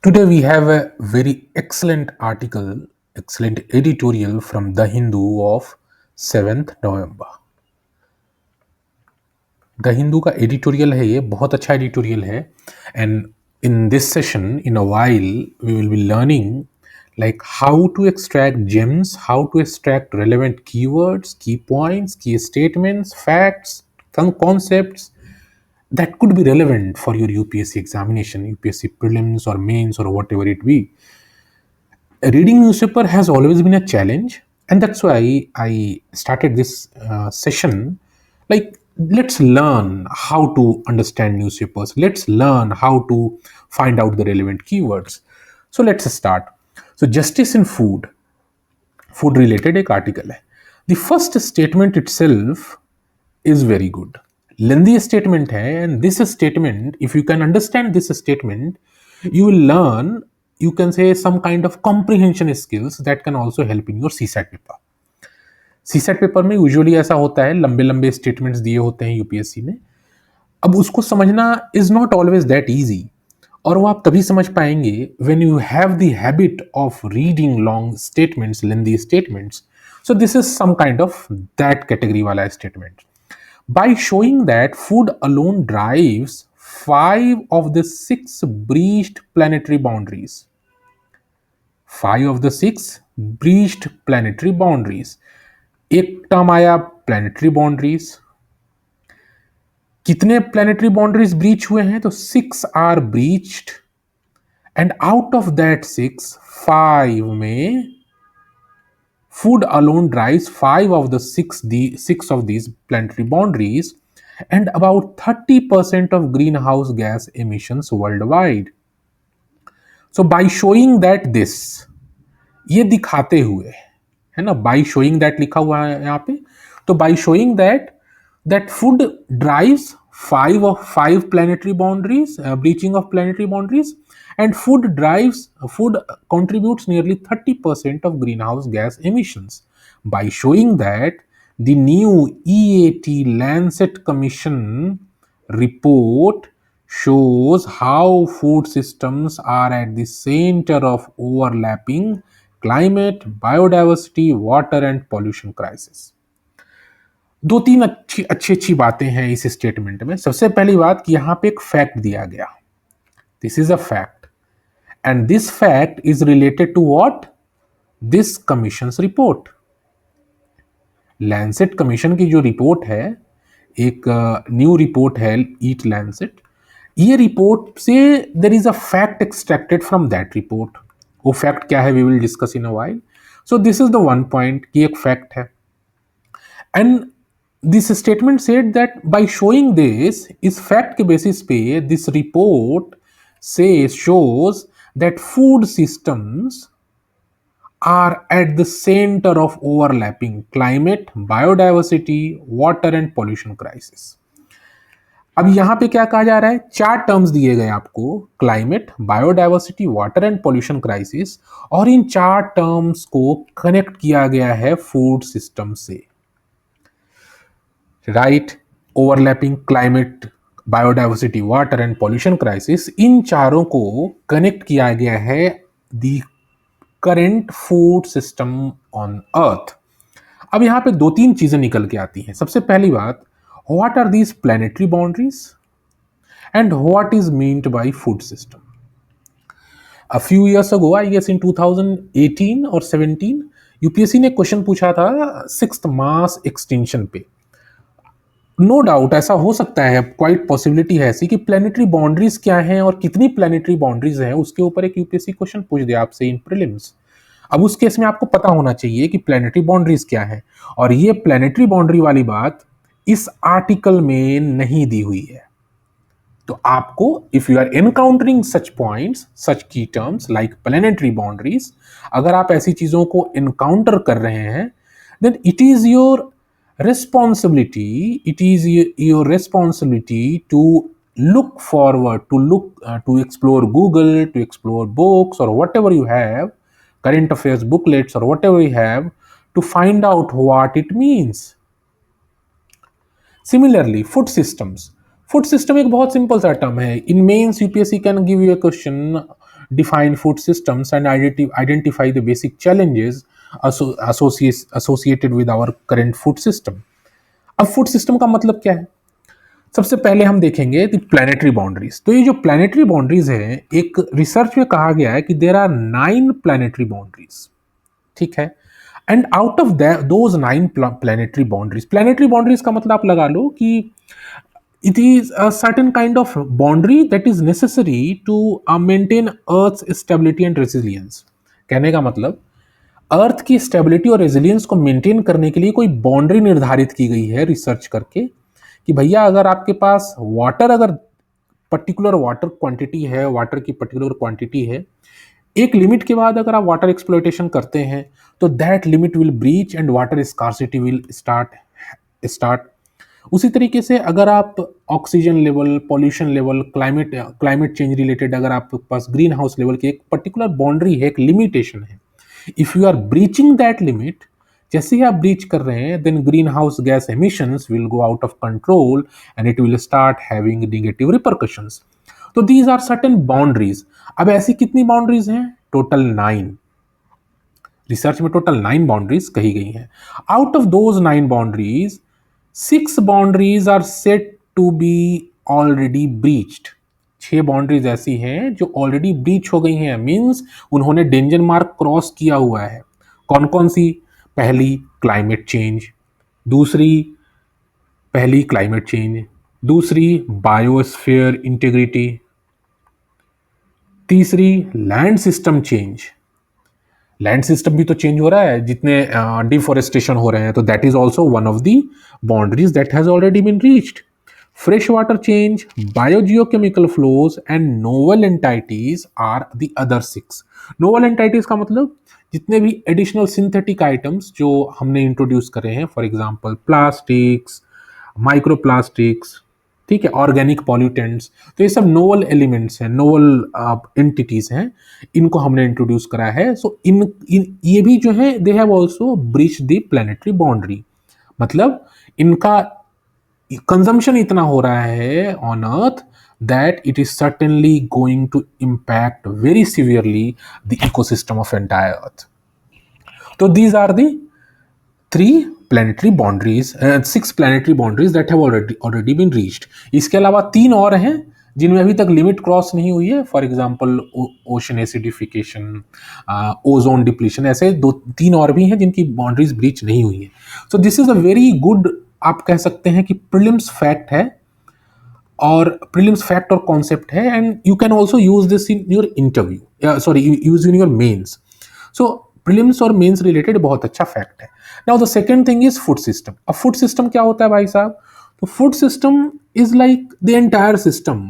Today we have a very excellent article, excellent editorial from The Hindu of 7th November. The Hindu का editorial है, ये बहुत अच्छा editorial है. And in this session in a while we will be learning like how to extract gems, how to extract relevant keywords, key points, key statements, facts, some concepts that could be relevant for your UPSC examination, UPSC prelims or mains or whatever it be. Reading newspaper has always been a challenge, and that's why I started this session. Like, let's learn how to understand newspapers, let's learn how to find out the relevant keywords. So let's start. So justice in food related एक article है. The first statement itself is very good. Lengthy statement है, and this statement, if you can understand this statement, you will learn, you can say, some kind of comprehension skills that can also help in your CSAT paper. CSAT paper में usually ऐसा होता है, लंबे लंबे statements दिए होते हैं UPSC ने. अब उसको समझना is not always that easy, और वो आप तभी समझ पाएंगे when you have the habit of reading long statements, lengthy statements. So this is some kind of that category वाला statement. By showing that food alone drives 5 of the 6 breached planetary boundaries. 5 of the 6 breached planetary boundaries. एक term आया planetary boundaries. कितने planetary boundaries breach हुए हैं? तो 6 are breached, and out of that 6, 5 में food alone drives 5 of these planetary boundaries and about 30% of greenhouse gas emissions worldwide. So by showing that this, ये दिखाते हुए, है ना, by showing that लिखा हुआ है यहाँ पे, तो by showing that food drives 5 planetary boundaries, breaching of planetary boundaries, and food contributes nearly 30% of greenhouse gas emissions. By showing that the new EAT Lancet Commission report shows how food systems are at the center of overlapping climate, biodiversity, water and pollution crisis. 2-3 अच्छी बातें हैं इस statement में. सबसे पहली बात कि यहां पे एक फैक्ट दिया गया. This is a fact, and this fact is related to what? This commissions report. Lancet commission की जो रिपोर्ट है, एक न्यू रिपोर्ट है, ईट लैंसेट. ये रिपोर्ट से there is a fact extracted from that report. वो फैक्ट क्या है, we will discuss in a while. So this is the one point कि एक फैक्ट है. And this statement said that by showing this, इस fact के basis पे this report से shows that food systems are at the center of overlapping climate, biodiversity, water and pollution crisis. अब यहां पे क्या कहा जा रहा है? 4 टर्म्स दिए गए आपको, climate, biodiversity, water and pollution crisis, और इन 4 टर्म्स को कनेक्ट किया गया है फूड सिस्टम से. Right? Overlapping climate, biodiversity, water and pollution crisis, इन चारों को कनेक्ट किया गया है the current food system on earth. अब यहां पे 2-3 चीजें निकल के आती हैं. सबसे पहली बात, what are these planetary boundaries and what is meant by food system. A few years ago, I guess in 2018 और 17, यूपीएससी ने क्वेश्चन पूछा था 6th मास एक्सटिंक्शन पे. नो डाउट ऐसा हो सकता है, क्वाइट पॉसिबिलिटी है ऐसी कि प्लैनेटरी बाउंड्रीज क्या हैं और कितनी प्लैनेटरी बाउंड्रीज हैं, उसके ऊपर एक यूपीएससी क्वेश्चन पूछ दिया आपसे इन प्रीलिम्स. अब उस केस में आपको पता होना चाहिए कि प्लैनेटरी बाउंड्रीज क्या है, और ये प्लैनेटरी बाउंड्री वाली बात इस आर्टिकल में नहीं दी हुई है. तो आपको, if you are encountering such points, such की टर्म्स लाइक प्लैनेटरी बाउंड्रीज, अगर आप ऐसी चीजों को एनकाउंटर कर रहे हैं, then it is your responsibility, it is your responsibility to look forward, to explore Google, to explore books or whatever you have, current affairs booklets or whatever you have, to find out what it means. Similarly, food systems. Food system एक बहुत simple सा term है. In mains UPSC can give you a question define food systems and identify the basic challenges associated with our current food system. अब food system का मतलब क्या है? सबसे पहले हम देखेंगे द प्लैनेटरी बाउंड्रीज। तो ये जो प्लैनेटरी बाउंड्रीज है, एक रिसर्च में कहा गया है कि देर आर 9 प्लैनेटरी बाउंड्रीज, ठीक है। And out of those 9 planetary boundaries का मतलब आप लगा लो कि it is a certain kind of boundary that is necessary to maintain earth's stability and resilience। कहने का मतलब अर्थ की स्टेबिलिटी और रेजिलियंस को मेंटेन करने के लिए कोई बाउंड्री निर्धारित की गई है रिसर्च करके, कि भैया अगर आपके पास वाटर, अगर पर्टिकुलर वाटर क्वांटिटी है, वाटर की पर्टिकुलर क्वांटिटी है, एक लिमिट के बाद अगर आप वाटर एक्सप्लॉयटेशन करते हैं तो that limit will breach and water scarcity will start. उसी तरीके से अगर आप oxygen level, pollution level, climate change related अगर आपके पास ग्रीन हाउस लेवल की एक पर्टिकुलर बाउंड्री है, एक लिमिटेशन है, if you are breaching that limit, जैसे ही आप ब्रीच कर रहे हैं, then greenhouse gas emissions will go out of control and it will start having negative repercussions. तो दीज आर सर्टेन बाउंड्रीज। अब ऐसी कितनी बाउंड्रीज हैं? टोटल 9। रिसर्च में टोटल 9 बाउंड्रीज कही गई हैं। Out of those 9 boundaries 6 boundaries are set to be already breached. 6 boundaries ऐसी हैं जो ऑलरेडी ब्रीच हो गई हैं, मींस उन्होंने डेंजर मार्क क्रॉस किया हुआ है। कौन कौन सी? पहली क्लाइमेट चेंज, दूसरी बायोस्फीयर इंटीग्रिटी, तीसरी land system change. Land system भी तो चेंज हो रहा है, जितने डिफॉरेस्टेशन हो रहे हैं, तो that is also one of the boundaries that has already been reached. Fresh water change, biogeochemical flows and novel entities are the other 6। Novel entities का मतलब जितने भी एडिशनल सिंथेटिक आइटम्स जो हमने इंट्रोड्यूस करे हैं, फॉर एग्जांपल प्लास्टिक्स, माइक्रोप्लास्टिक्स, ठीक है, ऑर्गेनिक पॉल्यूटेंट्स, तो ये सब नोवल एलिमेंट्स हैं, नोवल एंटिटीज हैं, इनको हमने इंट्रोड्यूस करा है। सो ये भी जो है they have also breach the planetary boundary. मतलब इनका कंजम्पशन इतना हो रहा है on earth that it is certainly going to impact very severely the ecosystem of entire earth. So these are the 3 planetary boundaries, 6 planetary boundaries that have already been reached. इसके अलावा 3 और हैं जिनमें अभी तक लिमिट क्रॉस नहीं हुई है, for example ocean acidification, ozone depletion, ऐसे 2-3 और भी हैं जिनकी बाउंड्रीज ब्रीच नहीं हुई है। So this is a very good, आप कह सकते हैं कि प्रीलिम्स फैक्ट है, और प्रीलिम्स फैक्ट और कॉन्सेप्ट है, and you can also use this in your interview, use in your mains. So prelims और मेन्स रिलेटेड बहुत अच्छा फैक्ट है। Now the second thing is food system. अब फूड सिस्टम क्या होता है भाई साहब? तो food system is like the entire system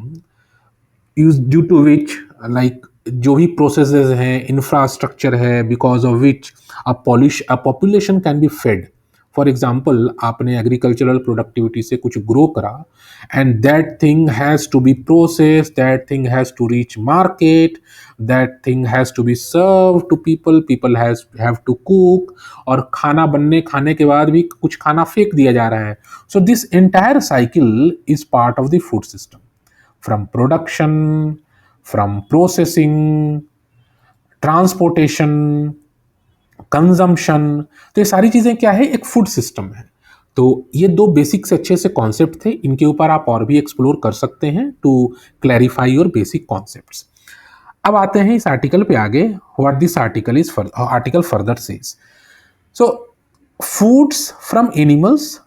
due to which, like जो भी प्रोसेसेस हैं, इंफ्रास्ट्रक्चर है, because of which a population can be fed. For example, आपने एग्रीकल्चरल प्रोडक्टिविटी से कुछ ग्रो करा, and that thing has to be process, that thing has to reach market, that thing has to be serve to people have to cook, और खाने के बाद भी कुछ खाना फेंक दिया जा रहा है। So this entire cycle is part of the food system, from production, from processing, transportation, consumption. तो ये सारी चीजें क्या है? एक फूड सिस्टम है। तो ये 2 बेसिक से अच्छे से कॉन्सेप्ट थे, इनके ऊपर आप और भी एक्सप्लोर कर सकते हैं to clarify your basic concepts. अब आते हैं इस आर्टिकल पे आगे, what this article further says. So foods from animals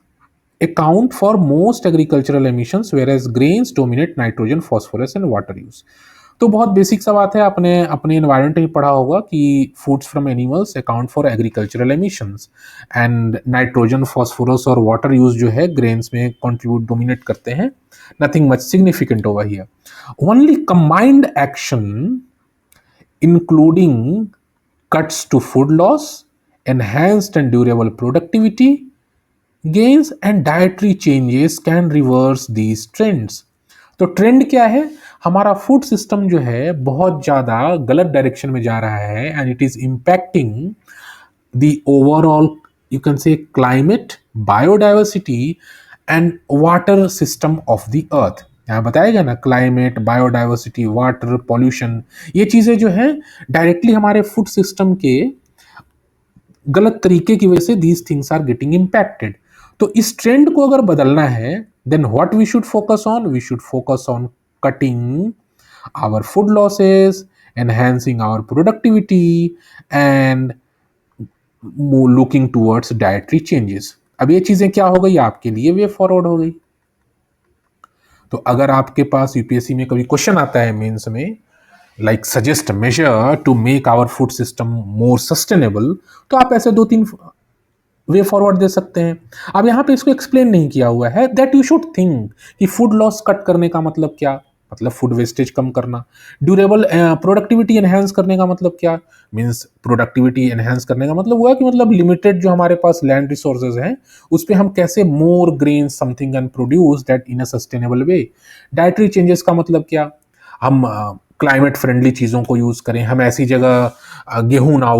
account for most agricultural emissions, whereas grains dominate nitrogen, phosphorus and water use। तो बहुत बेसिक सा बात है, आपने अपने एनवायरनमेंट में पढ़ा होगा कि foods from animals account for agricultural emissions, and nitrogen, phosphorus और वाटर यूज जो है ग्रेन्स में कंट्रीब्यूट डोमिनेट करते हैं। Nothing much significant over here. Only combined action including cuts to food loss, enhanced and durable productivity gains and dietary changes can reverse these trends। तो trend क्या है? हमारा food system जो है बहुत ज़्यादा गलत डायरेक्शन में जा रहा है, and it is impacting the overall, you can say, climate, biodiversity and water system of the earth. यहाँ बताएगा ना, क्लाइमेट, बायोडाइवर्सिटी, वाटर, पॉल्यूशन, ये चीजें जो है डायरेक्टली हमारे फूड सिस्टम के गलत तरीके की वजह से these things are getting impacted. तो इस ट्रेंड को अगर बदलना है, then what we should focus on, we should focus on cutting our food losses, enhancing our productivity, and looking towards dietary changes। अब ये चीजें क्या हो गई, आपके लिए वे फॉरवर्ड हो गई। तो अगर आपके पास यूपीएससी में कभी क्वेश्चन आता है मेंस में, like suggest measure to make our food system more sustainable, तो आप ऐसे 2-3 वे फॉरवर्ड दे सकते हैं। अब यहाँ पे इसको एक्सप्लेन नहीं किया हुआ है दैट यू शुड थिंक कि फूड लॉस कट करने का मतलब क्या, मतलब फूड वेस्टेज कम करना। ड्यूरेबल प्रोडक्टिविटी एनहेंस करने का मतलब क्या, मींस प्रोडक्टिविटी एनहेंस करने का मतलब हुआ कि मतलब लिमिटेड जो हमारे पास लैंड रिसोर्सेज हैं उस पर हम कैसे more grain something can produce that in a sustainable way. Dietary changes का मतलब क्या, हम क्लाइमेट फ्रेंडली चीज़ों को यूज़ करें, हम ऐसी जगह गेहूं ना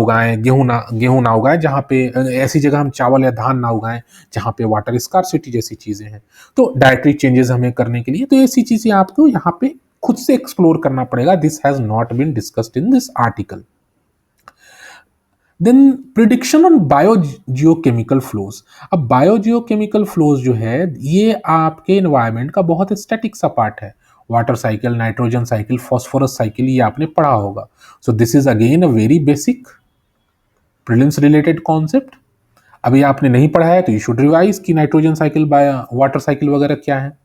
उगाएं जहाँ पे, ऐसी जगह हम चावल या धान ना उगाएं जहाँ पे वाटर स्कार्सिटी जैसी चीज़ें हैं। तो डाइटरी चेंजेस हमें करने के लिए तो ऐसी चीज़ें आपको यहाँ पे खुद से एक्सप्लोर करना पड़ेगा। This has not been discussed in this article. Then prediction on biogeochemical flows. अब बायोजियोकेमिकल फ्लोज जो है ये आपके एनवायरनमेंट का बहुत स्टैटिक सा पार्ट है। Water cycle, nitrogen cycle, phosphorus cycle, ये आपने पढ़ा होगा। So this is again a very basic prelims related concept. अभी आपने नहीं पढ़ा है तो यू शुड रिवाइज कि nitrogen cycle, by water cycle वगैरह क्या है।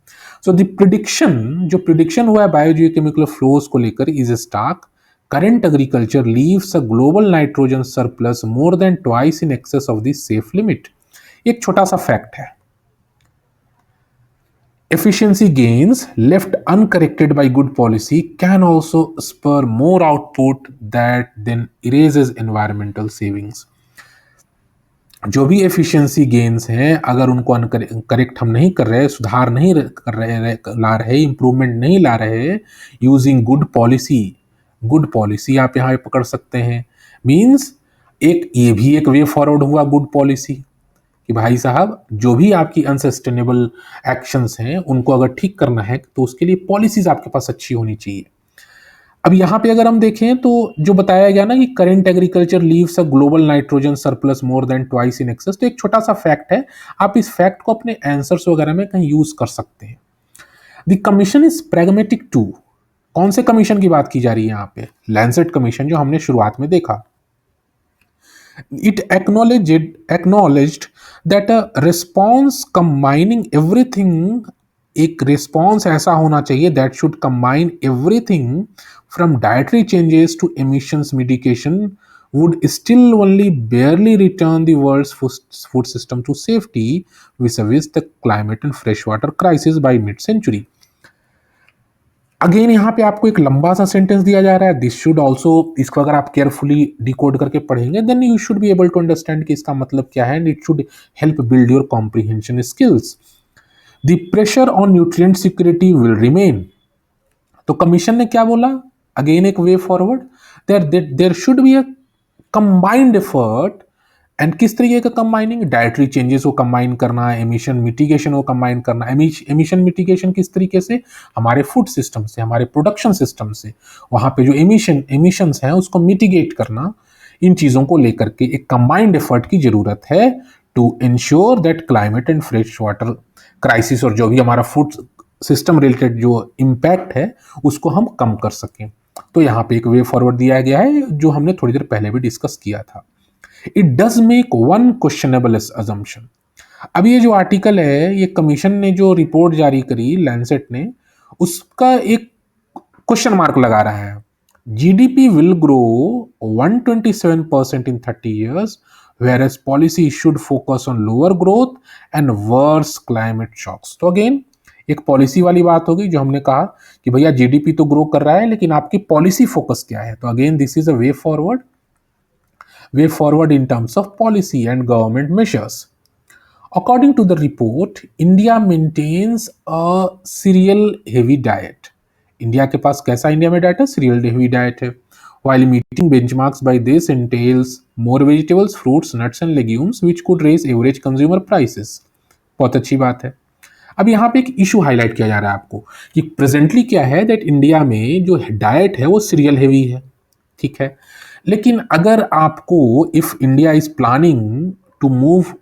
सो द प्रिडिक्शन, जो प्रिडिक्शन हुआ है बायोजियोकेमिकल फ्लोज को लेकर is stark. Current agriculture leaves a global nitrogen surplus more than twice in excess of the safe limit. एक छोटा सा फैक्ट है, efficiency gains left uncorrected by good policy can also spur more output that then erases environmental savings। जो भी efficiency gains हैं अगर उनको correct हम नहीं कर रहे, सुधार नहीं कर रहे, ला रहे, इंप्रूवमेंट नहीं ला रहे, यूजिंग गुड पॉलिसी आप यहाँ पे पकड़ सकते हैं। मींस एक ये भी एक वे फॉरवर्ड हुआ गुड पॉलिसी कि भाई साहब जो भी आपकी अनसस्टेनेबल एक्शंस हैं उनको अगर ठीक करना है तो उसके लिए पॉलिसीज आपके पास अच्छी होनी चाहिए। अब यहाँ पे अगर हम देखें तो जो बताया गया ना कि current agriculture leaves a global nitrogen surplus more than twice in access, तो एक छोटा सा फैक्ट है, आप इस फैक्ट को अपने आंसर्स वगैरह में कहीं यूज कर सकते हैं। The commission is pragmatic too. कौन से कमीशन की बात की जा रही है यहाँ पे, लैंसेट कमीशन जो हमने शुरुआत में देखा। It acknowledged that a response combining everything, एक रिस्पॉन्स ऐसा होना चाहिए that should combine everything from dietary changes to emissions mitigation would still only barely return the world's food system to safety vis-a-vis the climate and freshwater crisis by mid-century। Again यहाँ पे आपको एक लंबा सा sentence दिया जा रहा है, दिस शुड ऑल्सो, इसको अगर आप केयरफुली डिकोड करके पढ़ेंगे then you should be able to understand कि इसका मतलब क्या है, and it should help build your comprehension skills. The pressure on nutrient security will remain. तो कमीशन ने क्या बोला, अगेन एक way forward, there should be a combined effort. And किस तरीके का कंबाइनिंग, डाइटरी चेंजेस को कंबाइन करना, एमिशन मिटिगेशन को कंबाइन करना। एमिशन मिटिगेशन किस तरीके से, हमारे फूड सिस्टम से, हमारे प्रोडक्शन सिस्टम से वहां पे जो एमिशंस हैं उसको मिटिगेट करना। इन चीजों को लेकर के एक कंबाइंड एफर्ट की जरूरत है to ensure that climate and fresh water crisis और जो भी हमारा फूड सिस्टम रिलेटेड जो इम्पैक्ट है उसको हम कम कर सकें। तो यहाँ पे एक वे फॉरवर्ड दिया गया है जो हमने थोड़ी देर पहले भी डिस्कस किया था। It does make one questionable assumption. अब ये जो आर्टिकल है, ये कमीशन ने जो रिपोर्ट जारी करी लैंसेट ने, उसका एक क्वेश्चन मार्क लगा रहा है। GDP will grow 127% in 30 years, whereas policy should focus on lower growth and worse climate shocks। तो अगेन एक पॉलिसी वाली बात होगी जो हमने कहा कि भैया जीडीपी तो ग्रो कर रहा है लेकिन आपकी पॉलिसी फोकस क्या है। तो again this is a way forward in terms of policy and government measures। According to the report, India maintains a cereal heavy diet। India के पास कैसा इंडिया में डाइट है, सीरियल हेवी डाइट है। While meeting benchmarks by this entails more vegetables, fruits, nuts and legumes which could raise average consumer prices। बहुत अच्छी बात है। अब यहाँ पे एक इशू हाईलाइट किया जा रहा है आपको कि प्रेजेंटली क्या है, दैट इंडिया में जो डाइट है वो सीरियल हेवी है, ठीक है। लेकिन अगर आपको, if India is planning to move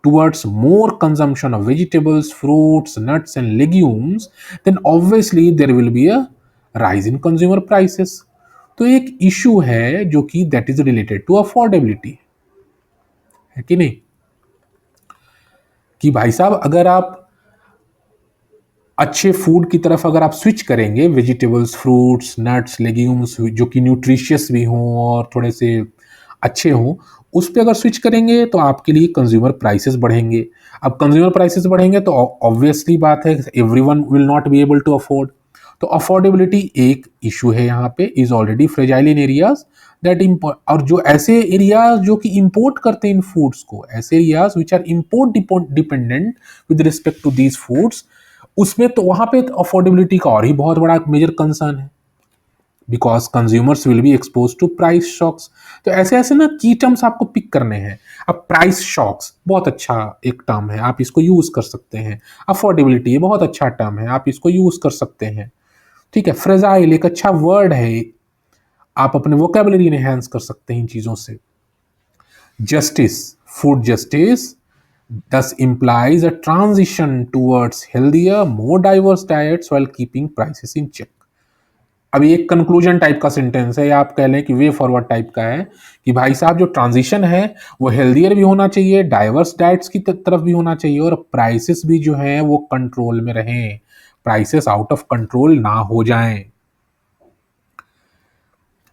towards more consumption of vegetables, fruits, nuts, and legumes, then obviously there will be a rise in consumer prices. तो एक इशू है जो कि that is related to affordability, है कि नहीं, कि भाई साहब अगर आप अच्छे फूड की तरफ अगर आप स्विच करेंगे, वेजिटेबल्स, फ्रूट्स, नट्स, लेग्यूम्स जो कि न्यूट्रिशियस भी हों और थोड़े से अच्छे हों, उस पर अगर स्विच करेंगे तो आपके लिए कंज्यूमर प्राइसेस बढ़ेंगे। अब कंज्यूमर प्राइसेस बढ़ेंगे तो ऑब्वियसली बात है everyone will not be able to afford. तो अफोर्डेबिलिटी एक इशू है यहाँ पे, is already fragile in areas that import, और जो ऐसे एरियाज जो कि इंपोर्ट करते हैं इन फूड्स को, ऐसे areas which are import dependent with respect to these foods, उसमें तो वहां पे अफोर्डेबिलिटी का और ही बहुत बड़ा मेजर कंसर्न है, because consumers will be expose to price shocks. तो ऐसे ऐसे ना की टर्म्स आपको पिक करने हैं। अब प्राइस शॉक्स बहुत अच्छा एक टर्म है, आप इसको यूज कर सकते हैं। अफोर्डेबिलिटी बहुत अच्छा टर्म है, आप इसको यूज कर सकते हैं, ठीक है। फ्रेजाइल एक अच्छा वर्ड है, आप अपने वोकेबलरी इनहेंस कर सकते हैं इन चीजों से। Justice, food justice thus implies a transition towards healthier, more diverse diets while keeping prices in check. अभी एक कंक्लूजन टाइप का सेंटेंस है, या आप कह लें कि वे फॉरवर्ड टाइप का है, कि भाई साहब जो ट्रांजिशन है वो हेल्दियर भी होना चाहिए, डाइवर्स डाइट्स की तरफ भी होना चाहिए, और प्राइसेस भी जो है वो कंट्रोल में रहें, प्राइसेस आउट ऑफ कंट्रोल ना हो जाएं।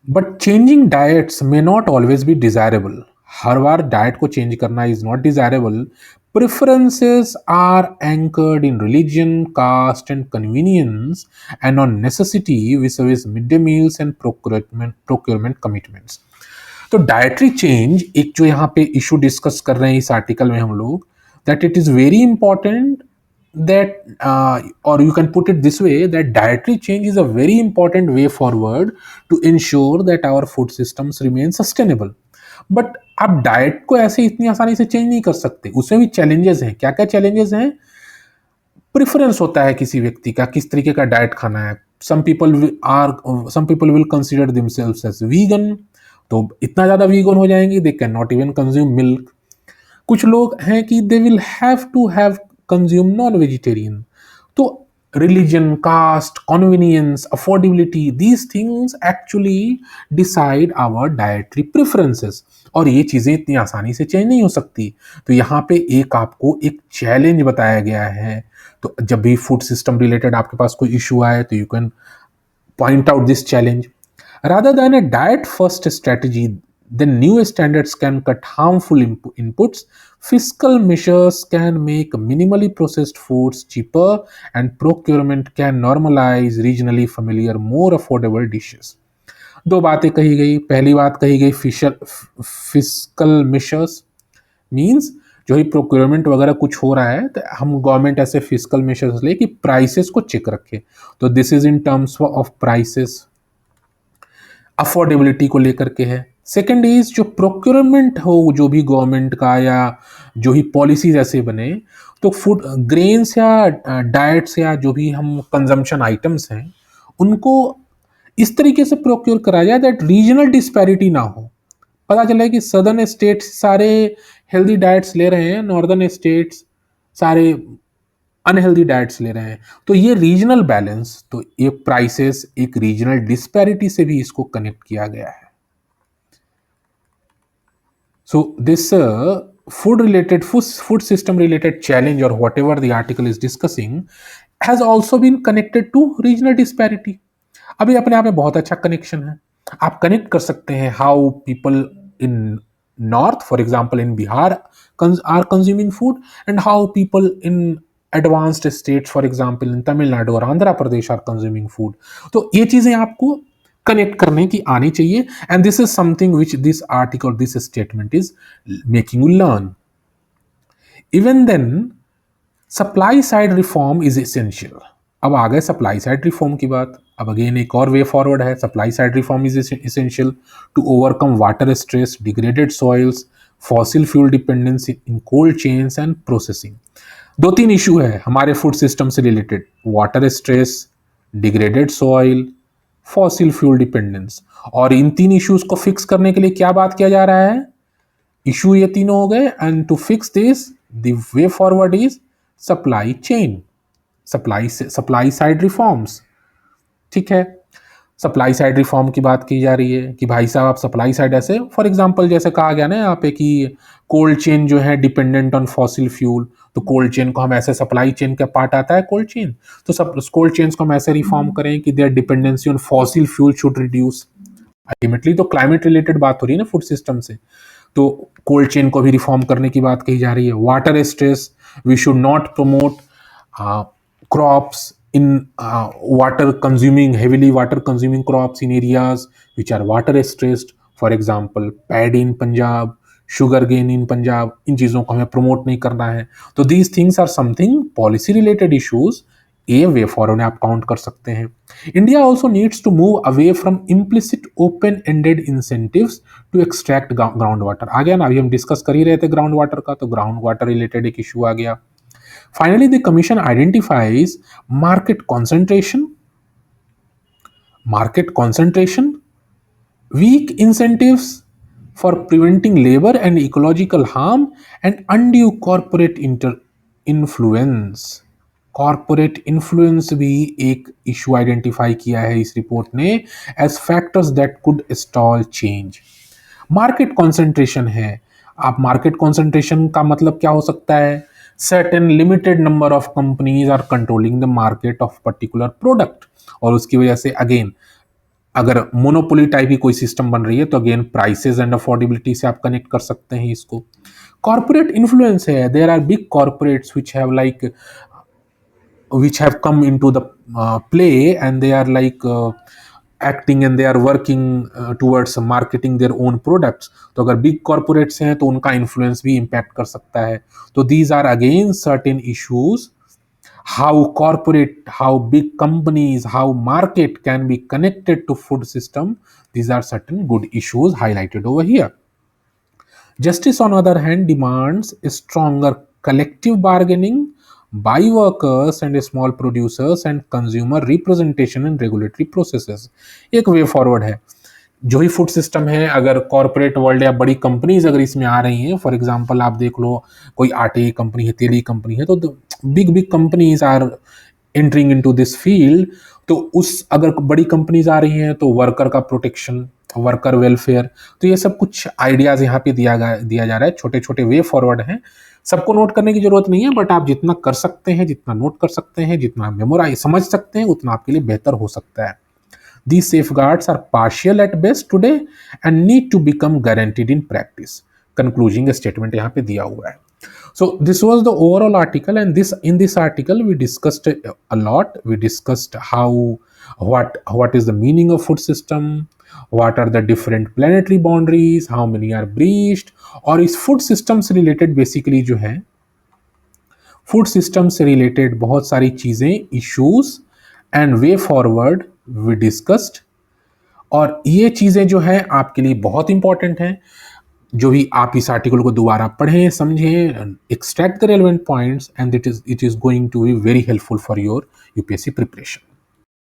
But changing diets may not always be desirable. Her bar diet को चेंज करना is not desirable. Preferences are anchored in religion, caste, and convenience, and on necessity vis-a-vis midday meals and procurement commitments. तो dietary change एक जो यहाँ पे issue discuss कर रहे हैं इस आर्टिकल में हम लोग, that it is very important that or you can put it this way, that dietary change is a very important way forward to ensure that our food systems remain sustainable. But आप diet को ऐसे इतनी आसानी से change नहीं कर सकते, उसमें भी चैलेंजेस हैं। क्या क्या चैलेंजेस हैं? प्रेफरेंस होता है किसी व्यक्ति का किस तरीके का डाइट खाना है। Some people will consider themselves as vegan, तो इतना ज्यादा वीगन हो जाएंगे they can not even consume milk. कुछ लोग हैं कि they will have to have consume non vegetarian. तो religion, caste, convenience, affordability, these things actually decide our dietary preferences, और ये चीजें इतनी आसानी से चेंज नहीं हो सकती। तो यहाँ पे एक आपको एक चैलेंज बताया गया है। तो जब भी फूड सिस्टम रिलेटेड आपके पास कोई इशू आए तो you can point out this challenge. Rather than a diet first strategy, then new standards can cut harmful inputs. Fiscal measures can make minimally processed foods cheaper, and procurement can normalize regionally familiar, more affordable dishes. दो बातें कही गई। पहली बात कही गई fiscal measures, means जो ही procurement वगैरह कुछ हो रहा है तो हम गवर्नमेंट ऐसे फिस्कल मेशर्स ले कि प्राइसेस को चेक रखे। तो this is in terms of prices, affordability को लेकर के है। सेकेंड इज जो प्रोक्योरमेंट हो जो भी गवर्नमेंट का, या जो ही पॉलिसीज ऐसे बने, तो फूड ग्रेन्स या डाइट्स या जो भी हम कंजम्पशन आइटम्स हैं उनको इस तरीके से प्रोक्योर करा जाए दैट रीजनल डिस्पैरिटी ना हो। पता चला कि सदर्न स्टेट्स सारे हेल्दी डाइट्स ले रहे हैं, नॉर्दर्न स्टेट्स सारे अनहेल्दी डाइट्स ले रहे हैं, तो ये रीजनल बैलेंस, तो ये प्राइसेस एक रीजनल डिस्पैरिटी से भी इसको कनेक्ट किया गया है। So this food system related challenge, or whatever the article is discussing, has also been connected to regional disparity. अभी अपने आप में बहुत अच्छा कनेक्शन है। आप कनेक्ट कर सकते हैं how people in north, for example in Bihar, are consuming food, and how people in advanced states, for example in Tamil Nadu और Andhra Pradesh, are consuming food. तो ये चीजें आपको कनेक्ट करने की आनी चाहिए, and this is something which this article, this statement is making you learn. Even then supply side reform is essential. अब आ गए सप्लाई साइड रिफॉर्म की बात। अब अगेन एक और वे फॉरवर्ड है, supply side reform is essential to overcome water stress, degraded soils, fossil fuel dependency in cold chains and processing. दो तीन इशू है हमारे फूड सिस्टम से रिलेटेड, water stress, degraded soil, fossil fuel dependence. और इन तीन इश्यूज को फिक्स करने के लिए क्या बात किया जा रहा है, इशू ये तीनों हो गए, and to fix this the way forward is supply chain, supply side reforms. ठीक है, सप्लाई साइड रिफॉर्म की बात की जा रही है कि भाई साहब आप सप्लाई साइड ऐसे, फॉर एग्जांपल जैसे कहा गया ना यहाँ पे कि कोल्ड चेन जो है डिपेंडेंट ऑन फॉसिल फ्यूल, तो कोल्ड चेन को हम ऐसे, सप्लाई चेन का पार्ट आता है कोल्ड चेन, तो सब कोल्ड चेन्स को हम ऐसे रिफॉर्म करें कि their dependency on fossil fuel should reduce. Ultimately तो क्लाइमेट रिलेटेड बात हो रही है ना फूड सिस्टम से, तो कोल्ड चेन को भी रिफॉर्म करने की बात कही जा रही है। Water stress, we should not promote crops in water consuming, heavily water consuming crops in areas which are water stressed, for example paddy in Punjab, sugar cane in Punjab, इन चीज़ों को हमें प्रमोट नहीं करना है। तो these things are something policy related issues, a way forward आप count कर सकते हैं। India also needs to move away from implicit open ended incentives to extract ground water. आ गया ना, अभी हम डिस्कस कर ही रहे थे ग्राउंड वाटर का, तो ग्राउंड वाटर रिलेटेड एक इशू आ गया। Finally, the commission identifies market concentration, weak incentives for preventing labor and ecological harm, and undue corporate influence. Corporate influence भी एक इशू आइडेंटिफाई किया है इस रिपोर्ट ने as factors that could stall change. Market concentration है, आप market concentration का मतलब क्या हो सकता है, certain limited number of companies are controlling the market of particular product, और उसकी वजह से अगेन अगर मोनोपोली टाइप की कोई सिस्टम बन रही है तो अगेन प्राइसेस एंड अफोर्डेबिलिटी से आप कनेक्ट कर सकते हैं इसको। कॉर्पोरेट इन्फ्लुएंस है, there are big corporates which have come into the play, and they are acting and they are working towards marketing their own products। तो अगर big corporates हैं तो उनका influence भी impact कर सकता है। तो these are again certain issues, how corporate, how big companies, how market can be connected to food system, these are certain good issues highlighted over here। Justice on other hand demands a stronger collective bargaining by workers and small producers and consumer representation in regulatory processes। एक way forward है, जो ही food system है, अगर corporate world या बड़ी companies अगर इसमें आ रही हैं, फॉर एग्जांपल आप देख लो कोई आटे की कंपनी है, तेल की कंपनी है, तो big big companies are entering into this field. तो उस अगर बड़ी कंपनीज आ रही हैं तो वर्कर का प्रोटेक्शन, वर्कर वेलफेयर, तो ये सब कुछ आइडियाज यहाँ पे दिया जा रहा है। छोटे छोटे वे फॉरवर्ड हैं, सबको नोट करने की जरूरत नहीं है, बट आप जितना कर सकते हैं, जितना नोट कर सकते हैं, जितना मेमोराइज समझ सकते हैं, उतना आपके लिए बेहतर हो सकता है। These safeguards are partial at best today and need to become guaranteed in practice। Concluding statement यहाँ पे दिया हुआ है। So this was the overall article, and in this article we discussed a lot. We discussed what is the meaning of food system, what are the different planetary boundaries, how many are breached, और इस food system से related basically जो है food system से related बहुत सारी चीजें, issues and way forward we discussed. और ये चीजें जो है आपके लिए बहुत इंपॉर्टेंट हैं, जो भी आप इस आर्टिकल को दोबारा पढ़ें, समझें, extract the relevant points, and it is going to be very helpful for your UPSC preparation.